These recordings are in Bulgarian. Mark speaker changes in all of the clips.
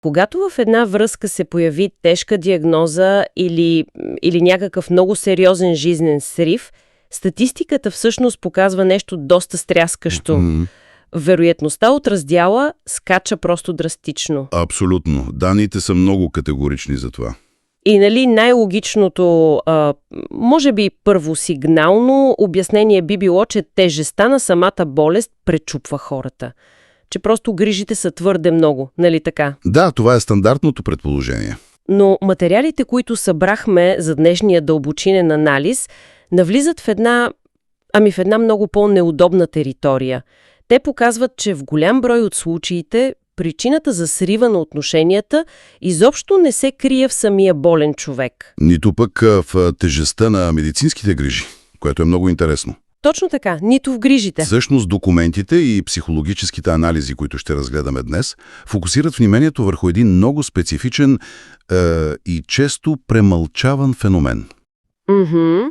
Speaker 1: Когато в една връзка се появи тежка диагноза или някакъв много сериозен жизнен срив, статистиката всъщност показва нещо доста стряскащо. Вероятността от раздяла скача просто драстично.
Speaker 2: Абсолютно. Данните са много категорични за това.
Speaker 1: И най-логичното, може би първосигнално обяснение би било, че тежестта на самата болест пречупва хората. Че просто грижите са твърде много, нали така?
Speaker 2: Да, това е стандартното предположение.
Speaker 1: Но материалите, които събрахме за днешния дълбочинен анализ, навлизат в една много по-неудобна територия. Те показват, че в голям брой от случаите причината за срива на отношенията изобщо не се крие в самия болен човек.
Speaker 2: Нито пък в тежестта на медицинските грижи, което е много интересно.
Speaker 1: Точно така, нито в грижите.
Speaker 2: Всъщност документите и психологическите анализи, които ще разгледаме днес, фокусират вниманието върху един много специфичен и често премълчаван феномен.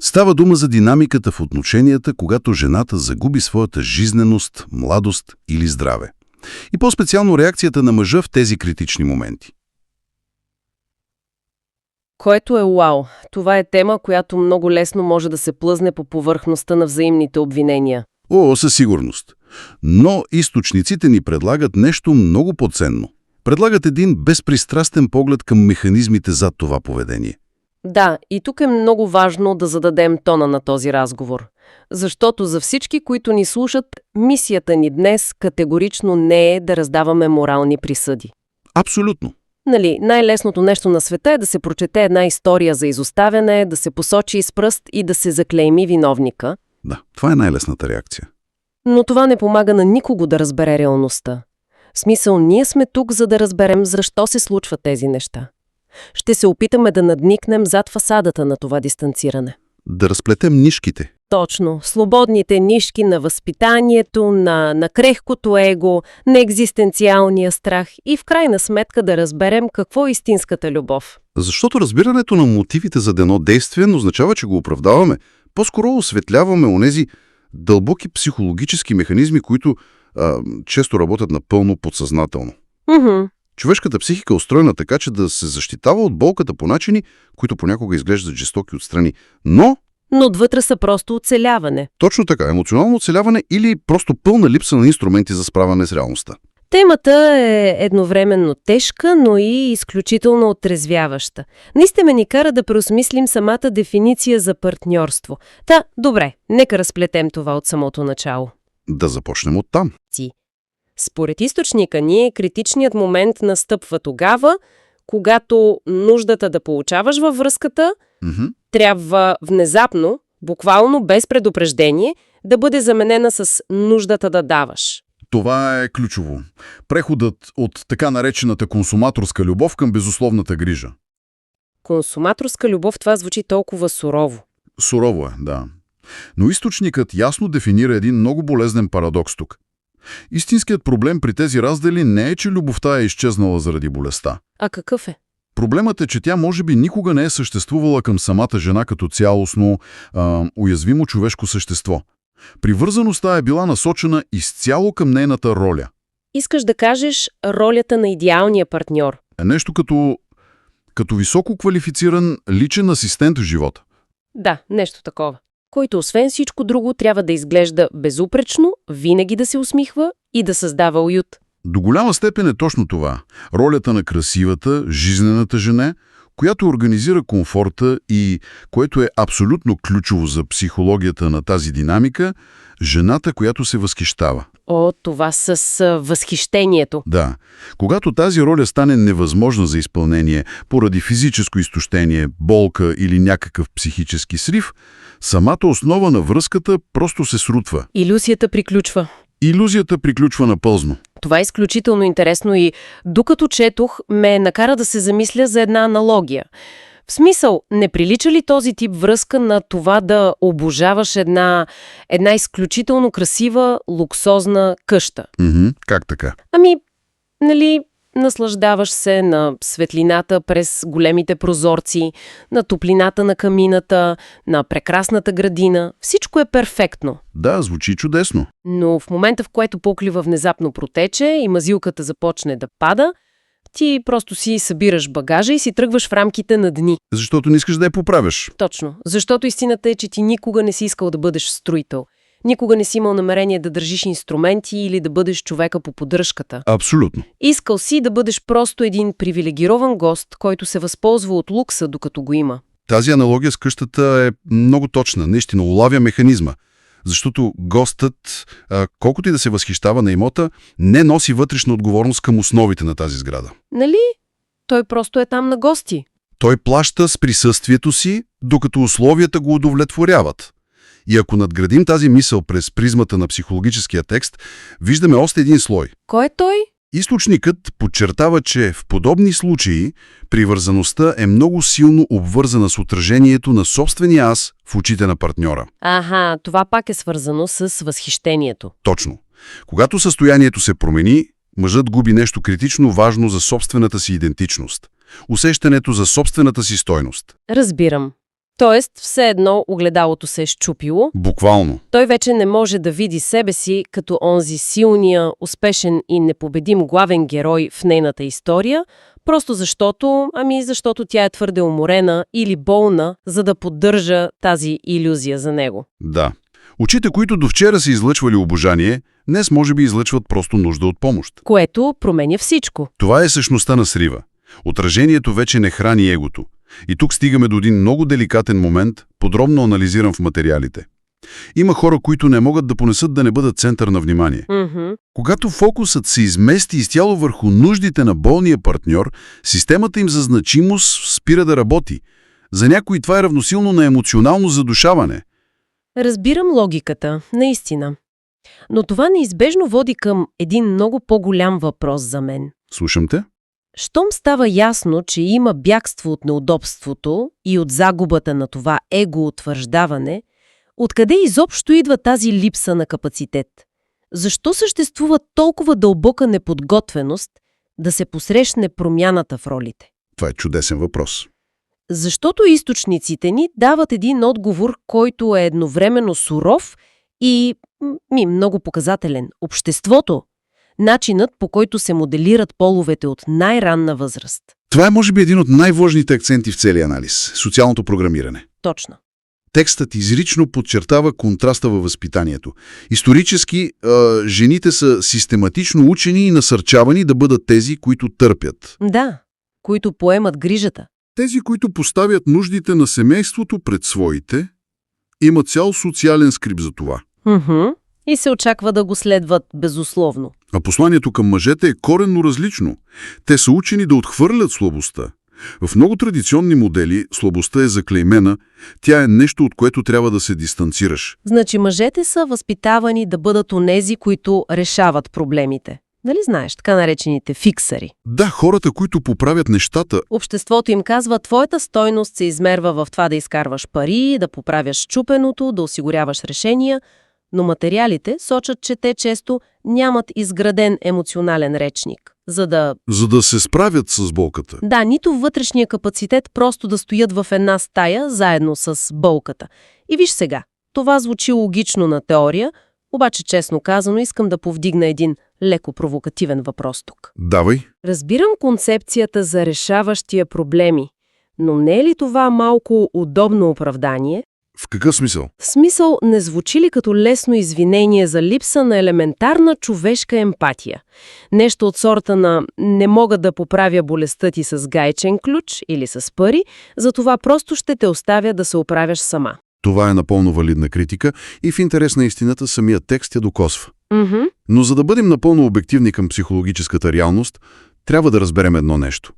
Speaker 2: Става дума за динамиката в отношенията, когато жената загуби своята жизненост, младост или здраве. И по-специално реакцията на мъжа в тези критични моменти.
Speaker 1: Което е вау. Това е тема, която много лесно може да се плъзне по повърхността на взаимните обвинения.
Speaker 2: Със сигурност. Но източниците ни предлагат нещо много по-ценно. Предлагат един безпристрастен поглед към механизмите зад това поведение.
Speaker 1: Да, и тук е много важно да зададем тона на този разговор. Защото за всички, които ни слушат, мисията ни днес категорично не е да раздаваме морални присъди.
Speaker 2: Абсолютно.
Speaker 1: Най-лесното нещо на света е да се прочете една история за изоставяне, да се посочи с пръст и да се заклейми виновника.
Speaker 2: Да, това е най-лесната реакция.
Speaker 1: Но това не помага на никого да разбере реалността. В смисъл, ние сме тук, за да разберем защо се случват тези неща. Ще се опитаме да надникнем зад фасадата на това дистанциране.
Speaker 2: Да разплетем нишките.
Speaker 1: Точно. Свободните нишки на възпитанието, на крехкото его, на екзистенциалния страх и в крайна сметка да разберем какво е истинската любов.
Speaker 2: Защото разбирането на мотивите за дано действие не означава, че го оправдаваме. По-скоро осветляваме онези дълбоки психологически механизми, които често работят напълно подсъзнателно. Човешката психика е устроена така, че да се защитава от болката по начини, които понякога изглеждат жестоки отстрани. Но
Speaker 1: отвътре са просто оцеляване.
Speaker 2: Точно така, емоционално оцеляване или просто пълна липса на инструменти за справяне с реалността.
Speaker 1: Темата е едновременно тежка, но и изключително отрезвяваща. Наистина ни кара да преосмислим самата дефиниция за партньорство. Добре, нека разплетем това от самото начало.
Speaker 2: Да започнем оттам.
Speaker 1: Според източника ни, критичният момент настъпва тогава, когато нуждата да получаваш във връзката трябва внезапно, буквално без предупреждение, да бъде заменена с нуждата да даваш.
Speaker 2: Това е ключово. Преходът от така наречената консуматорска любов към безусловната грижа.
Speaker 1: Консуматорска любов, това звучи толкова сурово.
Speaker 2: Сурово е, да. Но източникът ясно дефинира един много болезнен парадокс тук. Истинският проблем при тези раздели не е, че любовта е изчезнала заради болестта.
Speaker 1: А какъв е?
Speaker 2: Проблемът е, че тя може би никога не е съществувала към самата жена като цялостно, уязвимо човешко същество. Привързаността е била насочена изцяло към нейната роля.
Speaker 1: Искаш да кажеш ролята на идеалния партньор.
Speaker 2: Нещо като високо квалифициран личен асистент в живота.
Speaker 1: Да, нещо такова. Който освен всичко друго трябва да изглежда безупречно, винаги да се усмихва и да създава уют.
Speaker 2: До голяма степен е точно това. Ролята на красивата, жизнената жена, която организира комфорта и, което е абсолютно ключово за психологията на тази динамика, жената, която се възхищава.
Speaker 1: Това с възхищението.
Speaker 2: Да. Когато тази роля стане невъзможна за изпълнение поради физическо изтощение, болка или някакъв психически срив, самата основа на връзката просто се срутва.
Speaker 1: Илюзията приключва.
Speaker 2: Илюзията приключва напълно.
Speaker 1: Това е изключително интересно и докато четох, ме накара да се замисля за една аналогия. В смисъл, не прилича ли този тип връзка на това да обожаваш една изключително красива, луксозна къща?
Speaker 2: Как така?
Speaker 1: Наслаждаваш се на светлината през големите прозорци, на топлината на камината, на прекрасната градина. Всичко е перфектно.
Speaker 2: Да, звучи чудесно.
Speaker 1: Но в момента, в който поклива внезапно протече и мазилката започне да пада, Ти просто си събираш багажа и си тръгваш в рамките на дни.
Speaker 2: Защото не искаш да я поправяш.
Speaker 1: Точно. Защото истината е, че ти никога не си искал да бъдеш строител. Никога не си имал намерение да държиш инструменти или да бъдеш човека по поддръжката.
Speaker 2: Абсолютно.
Speaker 1: Искал си да бъдеш просто един привилегирован гост, който се възползва от лукса, докато го има.
Speaker 2: Тази аналогия с къщата е много точна. Наистина улавя механизма. Защото гостът, колкото и да се възхищава на имота, не носи вътрешна отговорност към основите на тази сграда.
Speaker 1: Нали? Той просто е там на гости.
Speaker 2: Той плаща с присъствието си, докато условията го удовлетворяват. И ако надградим тази мисъл през призмата на психологическия текст, виждаме още един слой.
Speaker 1: Кой е той?
Speaker 2: Източникът подчертава, че в подобни случаи привързаността е много силно обвързана с отражението на собствения аз в очите на партньора.
Speaker 1: Аха, това пак е свързано с възхищението.
Speaker 2: Точно. Когато състоянието се промени, мъжът губи нещо критично важно за собствената си идентичност. Усещането за собствената си стойност.
Speaker 1: Разбирам. Тоест, все едно огледалото се е счупило.
Speaker 2: Буквално.
Speaker 1: Той вече не може да види себе си като онзи силния, успешен и непобедим главен герой в нейната история, просто защото тя е твърде уморена или болна, за да поддържа тази илюзия за него.
Speaker 2: Да. Очите, които до вчера са излъчвали обожание, днес може би излъчват просто нужда от помощ.
Speaker 1: Което променя всичко.
Speaker 2: Това е същността на срива. Отражението вече не храни егото. И тук стигаме до един много деликатен момент, подробно анализиран в материалите. Има хора, които не могат да понесат да не бъдат център на внимание. Когато фокусът се измести изцяло върху нуждите на болния партньор, системата им за значимост спира да работи. За някои това е равносилно на емоционално задушаване.
Speaker 1: Разбирам логиката, наистина. Но това неизбежно води към един много по-голям въпрос за мен.
Speaker 2: Слушам те.
Speaker 1: Щом става ясно, че има бягство от неудобството и от загубата на това его-утвърждаване, откъде изобщо идва тази липса на капацитет? Защо съществува толкова дълбока неподготвеност да се посрещне промяната в ролите?
Speaker 2: Това е чудесен въпрос.
Speaker 1: Защото източниците ни дават един отговор, който е едновременно суров и много показателен. Обществото. Начинът, по който се моделират половете от най-ранна възраст.
Speaker 2: Това е, може би, един от най-важните акценти в целия анализ – социалното програмиране.
Speaker 1: Точно.
Speaker 2: Текстът изрично подчертава контраста във възпитанието. Исторически, жените са систематично учени и насърчавани да бъдат тези, които търпят.
Speaker 1: Да, които поемат грижата.
Speaker 2: Тези, които поставят нуждите на семейството пред своите, имат цял социален скрипт за това.
Speaker 1: И се очаква да го следват безусловно.
Speaker 2: А посланието към мъжете е коренно различно. Те са учени да отхвърлят слабостта. В много традиционни модели слабостта е заклеймена, тя е нещо, от което трябва да се дистанцираш.
Speaker 1: Значи мъжете са възпитавани да бъдат онези, които решават проблемите. Нали знаеш, така наречените фиксари?
Speaker 2: Да, хората, които поправят нещата.
Speaker 1: Обществото им казва, твоята стойност се измерва в това да изкарваш пари, да поправяш счупеното, да осигуряваш решения, но материалите сочат, че те често нямат изграден емоционален речник, за да
Speaker 2: се справят с болката.
Speaker 1: Да, нито вътрешния капацитет просто да стоят в една стая заедно с болката. И виж сега, това звучи логично на теория, обаче честно казано искам да повдигна един леко провокативен въпрос тук.
Speaker 2: Давай.
Speaker 1: Разбирам концепцията за решаващия проблеми, но не е ли това малко удобно оправдание?
Speaker 2: В какъв смисъл?
Speaker 1: В смисъл, не звучи ли като лесно извинение за липса на елементарна човешка емпатия? Нещо от сорта на «не мога да поправя болестта ти с гаечен ключ или с пари, затова просто ще те оставя да се оправяш сама».
Speaker 2: Това е напълно валидна критика и в интерес на истината самият текст я докосва. Но за да бъдем напълно обективни към психологическата реалност, трябва да разберем едно нещо.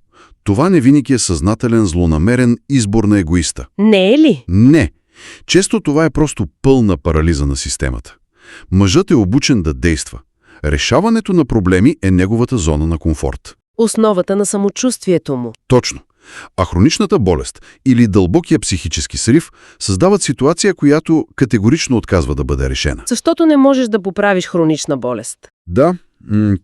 Speaker 2: Това не винаги е съзнателен, злонамерен избор на егоиста.
Speaker 1: Не е ли?
Speaker 2: Не. Често това е просто пълна парализа на системата. Мъжът е обучен да действа. Решаването на проблеми е неговата зона на комфорт.
Speaker 1: Основата на самочувствието му.
Speaker 2: Точно. А хроничната болест или дълбокия психически срив създават ситуация, която категорично отказва да бъде решена.
Speaker 1: Защото не можеш да поправиш хронична болест.
Speaker 2: Да,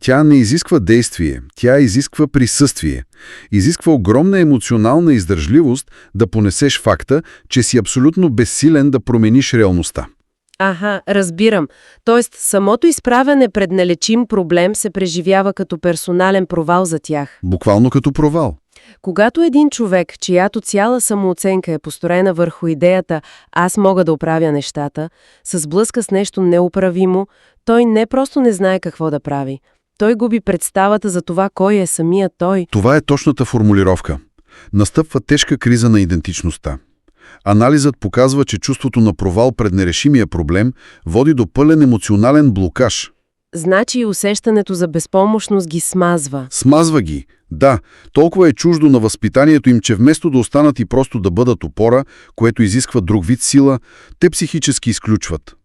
Speaker 2: тя не изисква действие, тя изисква присъствие. Изисква огромна емоционална издържливост да понесеш факта, че си абсолютно безсилен да промениш реалността.
Speaker 1: Разбирам. Тоест, самото изправяне пред нелечим проблем се преживява като персонален провал за тях.
Speaker 2: Буквално като провал.
Speaker 1: Когато един човек, чиято цяла самооценка е построена върху идеята «аз мога да оправя нещата», се сблъска с нещо неуправимо, той не просто не знае какво да прави. Той губи представата за това кой е самият той.
Speaker 2: Това е точната формулировка. Настъпва тежка криза на идентичността. Анализът показва, че чувството на провал пред нерешимия проблем води до пълен емоционален блокаж.
Speaker 1: Значи и усещането за безпомощност ги смазва.
Speaker 2: Смазва ги. Да, толкова е чуждо на възпитанието им, че вместо да останат и просто да бъдат опора, което изисква друг вид сила, те психически изключват.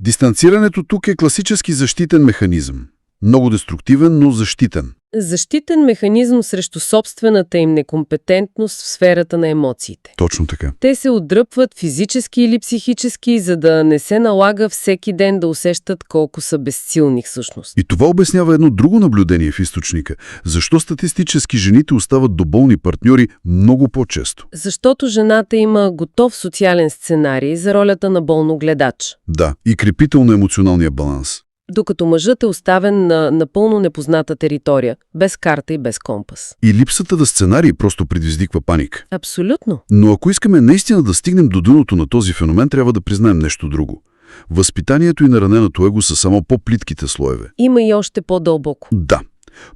Speaker 2: Дистанцирането тук е класически защитен механизъм. Много деструктивен, но защитен.
Speaker 1: Защитен механизъм срещу собствената им некомпетентност в сферата на емоциите.
Speaker 2: Точно така.
Speaker 1: Те се отдръпват физически или психически, за да не се налага всеки ден да усещат колко са безсилни всъщност.
Speaker 2: И това обяснява едно друго наблюдение в източника. Защо статистически жените остават до болни партньори много по-често?
Speaker 1: Защото жената има готов социален сценарий за ролята на болногледач.
Speaker 2: Да, и крепител на емоционалния баланс.
Speaker 1: Докато мъжът е оставен на напълно непозната територия, без карта и без компас.
Speaker 2: И липсата на сценарий просто предизвиква паника.
Speaker 1: Абсолютно.
Speaker 2: Но ако искаме наистина да стигнем до дъното на този феномен, трябва да признаем нещо друго. Възпитанието и нараненото его са само по-плитките слоеве.
Speaker 1: Има и още по-дълбоко.
Speaker 2: Да.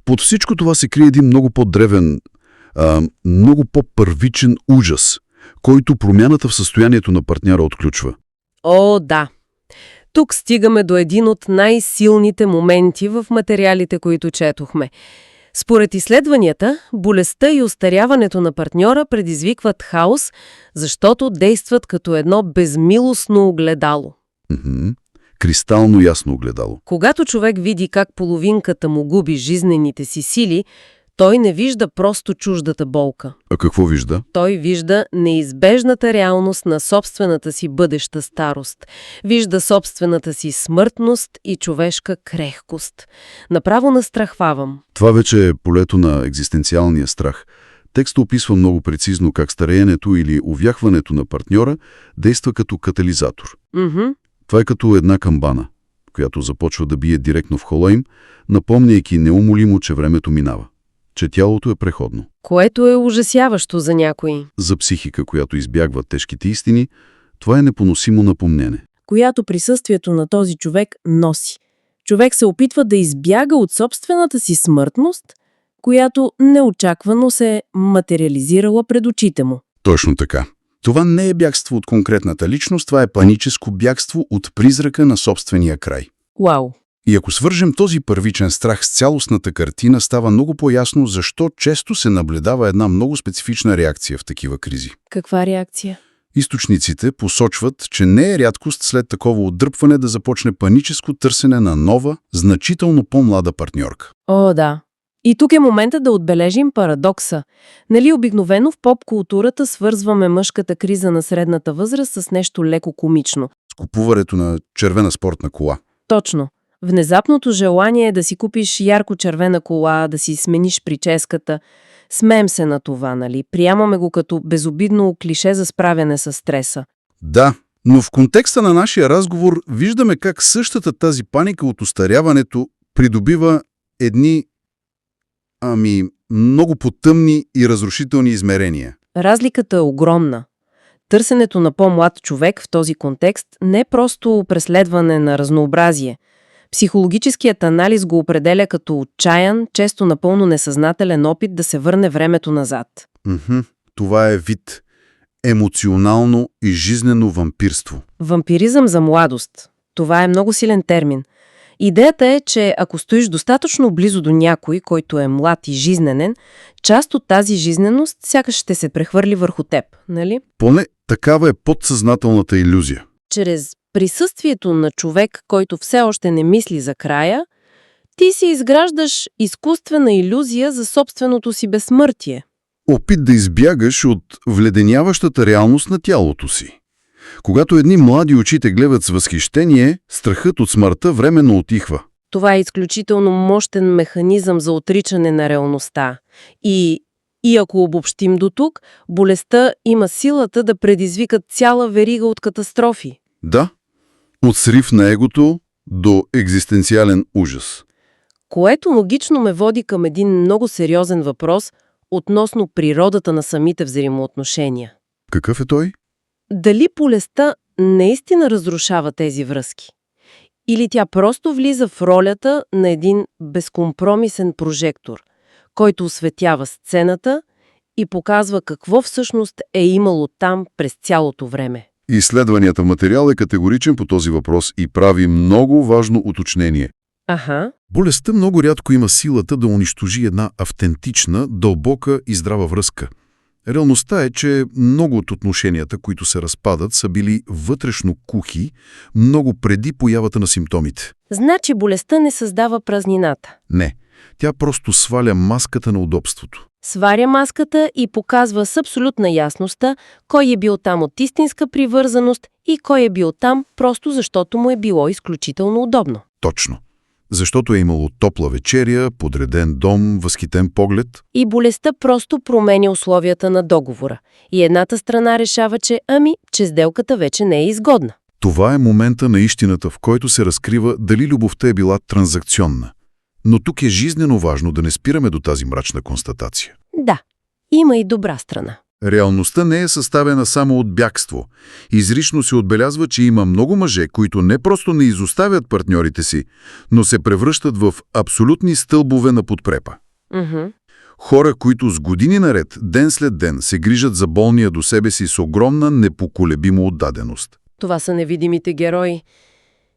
Speaker 2: Под всичко това се крие един много по-древен, много по-първичен ужас, който промяната в състоянието на партньора отключва.
Speaker 1: О, да. Тук стигаме до един от най-силните моменти в материалите, които четохме. Според изследванията, болестта и остаряването на партньора предизвикват хаос, защото действат като едно безмилостно огледало.
Speaker 2: Кристално ясно огледало.
Speaker 1: Когато човек види как половинката му губи жизнените си сили, той не вижда просто чуждата болка.
Speaker 2: А какво вижда?
Speaker 1: Той вижда неизбежната реалност на собствената си бъдеща старост. Вижда собствената си смъртност и човешка крехкост. Направо настрахвавам.
Speaker 2: Това вече е полето на екзистенциалния страх. Текстът описва много прецизно как стареенето или увяхването на партньора действа като катализатор. Това е като една камбана, която започва да бие директно в хола им, напомняйки неумолимо, че времето минава. Че тялото е преходно.
Speaker 1: Което е ужасяващо за някои.
Speaker 2: За психика, която избягва тежките истини, това е непоносимо напомнене.
Speaker 3: Която присъствието на този човек носи. Човек се опитва да избяга от собствената си смъртност, която неочаквано се е материализирала пред очите му.
Speaker 2: Точно така. Това не е бягство от конкретната личност, това е паническо бягство от призрака на собствения край.
Speaker 3: Уау!
Speaker 2: И ако свържем този първичен страх с цялостната картина, става много по-ясно защо често се наблюдава една много специфична реакция в такива кризи.
Speaker 3: Каква реакция?
Speaker 2: Източниците посочват, че не е рядкост след такова отдръпване да започне паническо търсене на нова, значително по-млада партньорка.
Speaker 3: О, да. И тук е момента да отбележим парадокса. Нали обикновено в поп-културата свързваме мъжката криза на средната възраст с нещо леко комично.
Speaker 2: С купуването на червена спортна кола.
Speaker 3: Точно. Внезапното желание е да си купиш ярко червена кола, да си смениш прическата. Смеем се на това, нали? Приемаме го като безобидно клише за справяне с стреса.
Speaker 2: Да, но в контекста на нашия разговор виждаме как същата тази паника от остаряването придобива едни, много потъмни и разрушителни измерения.
Speaker 3: Разликата е огромна. Търсенето на по-млад човек в този контекст не е просто преследване на разнообразие. Психологическият анализ го определя като отчаян, често напълно несъзнателен опит да се върне времето назад.
Speaker 2: Това е вид емоционално и жизнено вампирство.
Speaker 3: Вампиризъм за младост. Това е много силен термин. Идеята е, че ако стоиш достатъчно близо до някой, който е млад и жизненен, част от тази жизненост сякаш ще се прехвърли върху теб, нали?
Speaker 2: Поне такава е подсъзнателната илюзия.
Speaker 3: Чрез присъствието на човек, който все още не мисли за края, ти си изграждаш изкуствена илюзия за собственото си безсмъртие.
Speaker 2: Опит да избягаш от вледеняващата реалност на тялото си. Когато едни млади очи те гледат с възхищение, страхът от смъртта временно утихва.
Speaker 3: Това е изключително мощен механизъм за отричане на реалността. И ако обобщим до тук, болестта има силата да предизвика цяла верига от катастрофи.
Speaker 2: Да, От срив на егото до екзистенциален ужас.
Speaker 1: Което логично ме води към един много сериозен въпрос относно природата на самите взаимоотношения.
Speaker 2: Какъв е той?
Speaker 1: Дали болестта наистина разрушава тези връзки? Или тя просто влиза в ролята на един безкомпромисен прожектор, който осветява сцената и показва какво всъщност е имало там през цялото време?
Speaker 2: Изследванията в материал е категоричен по този въпрос и прави много важно уточнение.
Speaker 1: Аха.
Speaker 4: Болестта много рядко има силата да унищожи една автентична, дълбока и здрава връзка. Реалността е, че много от отношенията, които се разпадат, са били вътрешно кухи, много преди появата на симптомите.
Speaker 1: Значи болестта не създава празнината.
Speaker 4: Не, тя просто сваля маската на удобството.
Speaker 1: Сваря маската и показва с абсолютна ясността кой е бил там от истинска привързаност и кой е бил там просто защото му е било изключително удобно.
Speaker 4: Точно. Защото е имало топла вечеря, подреден дом, възхитен поглед.
Speaker 1: И болестта просто променя условията на договора. И едната страна решава, че сделката вече не е изгодна.
Speaker 4: Това е момента на истината, в който се разкрива дали любовта е била транзакционна. Но тук е жизнено важно да не спираме до тази мрачна констатация.
Speaker 1: Да, има и добра страна.
Speaker 4: Реалността не е съставена само от бягство. Изрично се отбелязва, че има много мъже, които не просто не изоставят партньорите си, но се превръщат в абсолютни стълбове на подкрепа. Хора, които с години наред, ден след ден, се грижат за болния до себе си с огромна, непоколебима отдаденост.
Speaker 1: Това са невидимите герои.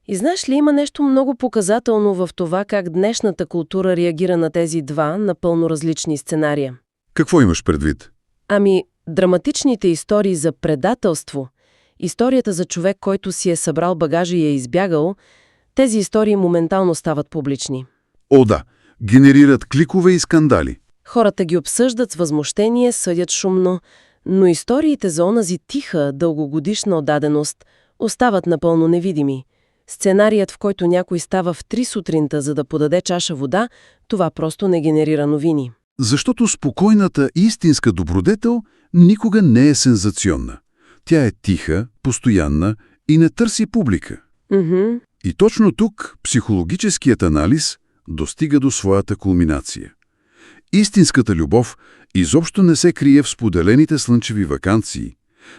Speaker 1: И знаеш ли, има нещо много показателно в това как днешната култура реагира на тези два напълно различни сценария.
Speaker 2: Какво имаш предвид?
Speaker 1: Драматичните истории за предателство, историята за човек, който си е събрал багажа и е избягал, тези истории моментално стават публични.
Speaker 2: О, да, генерират кликове и скандали.
Speaker 1: Хората ги обсъждат с възмущение, съдят шумно, но историите за онази тиха, дългогодишна отдаденост остават напълно невидими. Сценарият, в който някой става в 3 сутринта, за да подаде чаша вода, това просто не генерира новини.
Speaker 2: Защото спокойната истинска добродетел никога не е сензационна. Тя е тиха, постоянна и не търси публика. И точно тук психологическият анализ достига до своята кулминация. Истинската любов изобщо не се крие в споделените слънчеви ваканции.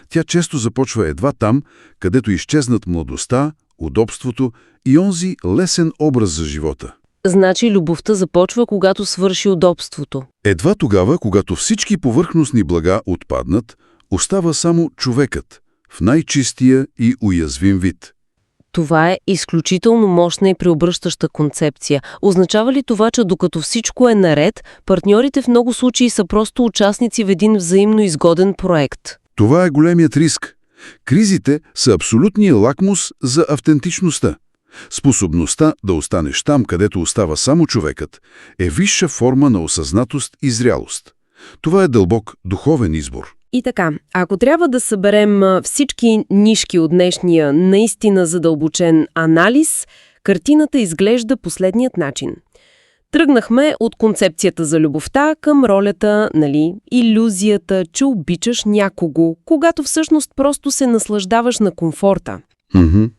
Speaker 2: Тя често започва едва там, където изчезнат младостта, удобството и онзи лесен образ за живота.
Speaker 1: Значи любовта започва, когато свърши удобството.
Speaker 2: Едва тогава, когато всички повърхностни блага отпаднат, остава само човекът, в най-чистия и уязвим вид.
Speaker 1: Това е изключително мощна и преобръщаща концепция. Означава ли това, че докато всичко е наред, партньорите в много случаи са просто участници в един взаимно изгоден проект?
Speaker 2: Това е големият риск. Кризите са абсолютният лакмус за автентичността. Способността да останеш там, където остава само човекът, е висша форма на осъзнатост и зрялост. Това е дълбок духовен избор.
Speaker 1: И така, ако трябва да съберем всички нишки от днешния наистина задълбочен анализ, картината изглежда последният начин. Тръгнахме от концепцията за любовта към ролята, илюзията, че обичаш някого, когато всъщност просто се наслаждаваш на комфорта.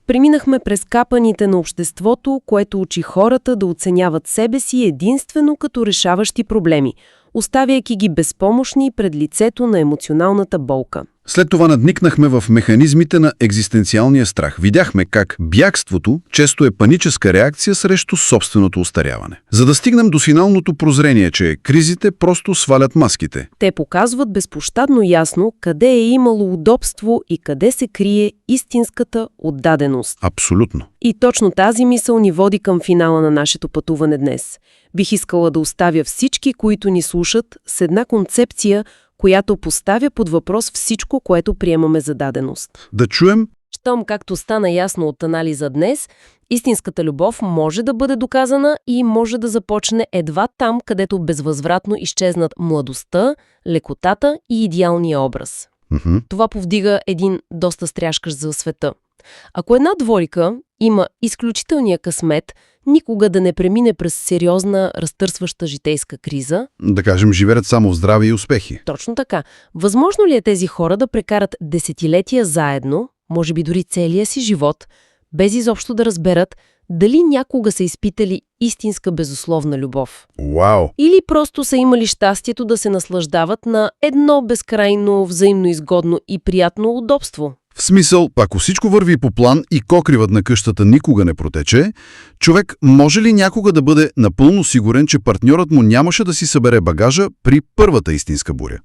Speaker 1: Преминахме през капаните на обществото, което учи хората да оценяват себе си единствено като решаващи проблеми, оставяйки ги безпомощни пред лицето на емоционалната болка.
Speaker 4: След това надникнахме в механизмите на екзистенциалния страх. Видяхме как бягството често е паническа реакция срещу собственото остаряване. За да стигнем до финалното прозрение, че кризите просто свалят маските.
Speaker 1: Те показват безпощадно ясно къде е имало удобство и къде се крие истинската отдаденост.
Speaker 4: Абсолютно.
Speaker 1: И точно тази мисъл ни води към финала на нашето пътуване днес. Бих искала да оставя всички, които ни слушат, с една концепция, която поставя под въпрос всичко, което приемаме за даденост.
Speaker 4: Да чуем.
Speaker 1: Щом, както стана ясно от анализа днес, истинската любов може да бъде доказана и може да започне едва там, където безвъзвратно изчезнат младостта, лекотата и идеалния образ. Това повдига един доста стряскащ за света. Ако една двойка има изключителния късмет никога да не премине през сериозна, разтърсваща житейска криза,
Speaker 4: да кажем, живеят само в здраве и успехи.
Speaker 1: Точно така. Възможно ли е тези хора да прекарат десетилетия заедно, може би дори целия си живот, без изобщо да разберат дали някога са изпитали истинска безусловна любов.
Speaker 4: Вау!
Speaker 1: Или просто са имали щастието да се наслаждават на едно безкрайно, взаимно изгодно и приятно удобство.
Speaker 4: В смисъл, ако всичко върви по план и кокривът на къщата никога не протече, човек може ли някога да бъде напълно сигурен, че партньорът му нямаше да си събере багажа при първата истинска буря?